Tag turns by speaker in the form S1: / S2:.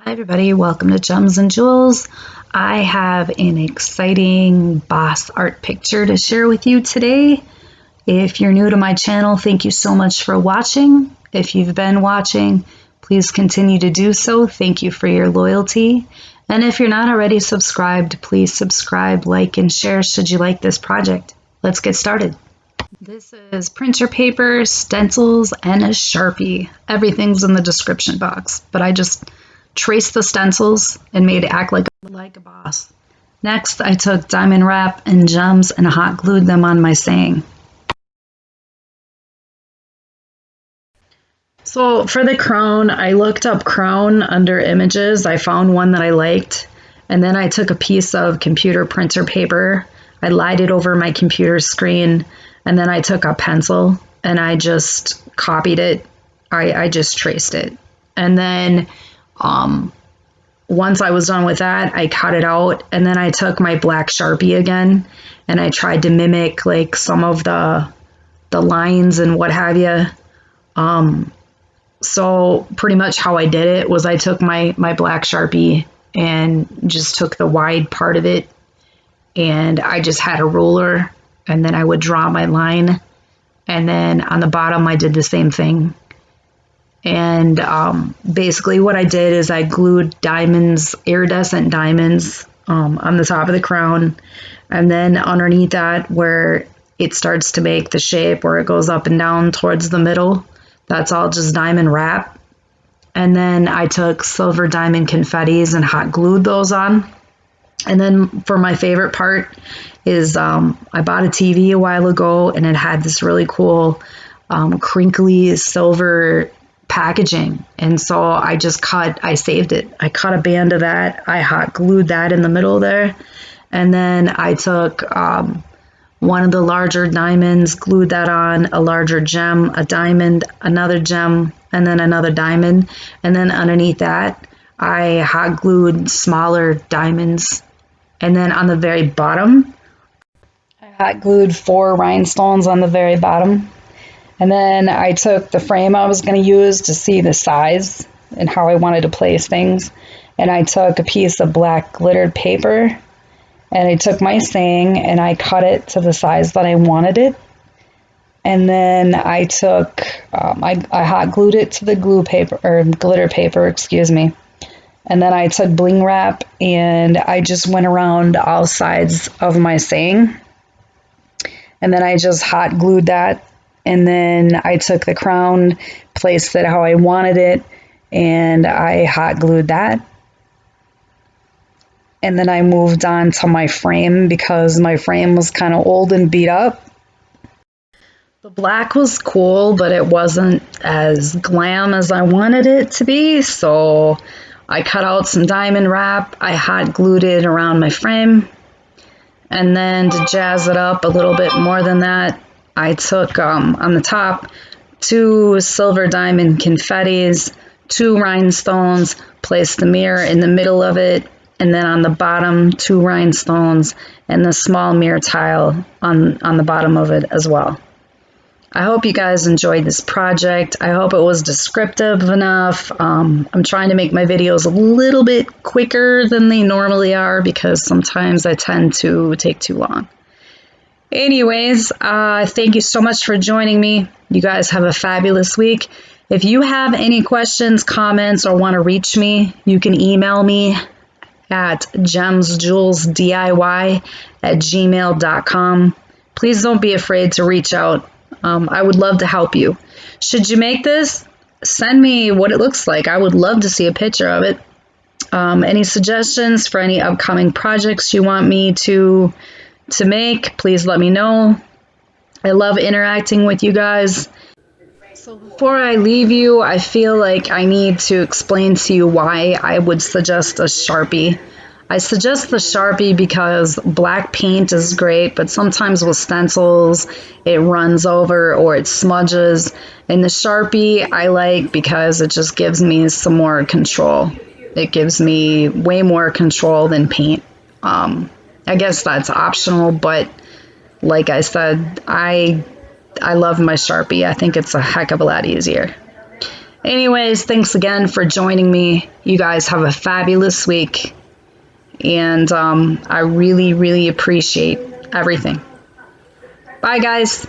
S1: Hi everybody, welcome to Gems and Jewels. I have an exciting boss art picture to share with you today. If you're new to my channel, thank you so much for watching. If you've been watching, please continue to do so. Thank you for your loyalty. And if you're not already subscribed, please subscribe, like, and share should you like this project. Let's get started. This is printer paper, stencils, and a Sharpie. Everything's in the description box, but I just traced the stencils and made it act like a boss. Next, I took diamond wrap and gems and hot glued them on my saying. So for the crown, I looked up crown under images. I found one that I liked, and then I took a piece of computer printer paper. I laid it over my computer screen, and then I took a pencil and I just copied it. I just traced it. And then once I was done with that, I cut it out, and then I took my black Sharpie again and I tried to mimic like some of the lines and what have you. So pretty much how I did it was I took my black Sharpie and just took the wide part of it, and I just had a ruler, and then I would draw my line, and then on the bottom I did the same thing. And basically what I did is I glued diamonds, iridescent diamonds, on the top of the crown, and then underneath that where it starts to make the shape where it goes up and down towards the middle, that's all just diamond wrap. And then I took silver diamond confettis and hot glued those on. And then for my favorite part is I bought a TV a while ago, and it had this really cool crinkly silver packaging, and so I saved it. I cut a band of that, I hot glued that in the middle there, and then I took one of the larger diamonds, glued that on, a larger gem, a diamond, another gem, and then another diamond, and then underneath that I hot glued smaller diamonds, and then on the very bottom I hot glued 4 rhinestones on the very bottom. And then I took the frame I was going to use to see the size and how I wanted to place things. And I took a piece of black glittered paper, and I took my saying and I cut it to the size that I wanted it. And then I took, I hot glued it to the glue paper, or glitter paper, excuse me. And then I took Bling Wrap and I just went around all sides of my saying. And then I just hot glued that. And then I took the crown, placed it how I wanted it, and I hot glued that. And then I moved on to my frame because my frame was kind of old and beat up. The black was cool, but it wasn't as glam as I wanted it to be, so I cut out some diamond wrap, I hot glued it around my frame, and then to jazz it up a little bit more than that, I took on the top 2 silver diamond confettis, 2 rhinestones, placed the mirror in the middle of it, and then on the bottom 2 rhinestones and the small mirror tile on the bottom of it as well. I hope you guys enjoyed this project. I hope it was descriptive enough. I'm trying to make my videos a little bit quicker than they normally are because sometimes I tend to take too long. Anyways, thank you so much for joining me. You guys have a fabulous week. If you have any questions, comments, or want to reach me, you can email me at gemsjewelsdiy@gmail.com. Please don't be afraid to reach out. I would love to help you. Should you make this, send me what it looks like. I would love to see a picture of it. Any suggestions for any upcoming projects you want me to make, please let me know. I love interacting with you guys. So before I leave you, I feel like I need to explain to you why I would suggest a Sharpie. I suggest the Sharpie because black paint is great, but sometimes with stencils it runs over or it smudges, and the Sharpie I like because it just gives me some more control. It gives me way more control than paint. I guess that's optional, but like I said, I love my Sharpie. I think it's a heck of a lot easier. Anyways, thanks again for joining me. You guys have a fabulous week. And I really, really appreciate everything. Bye, guys.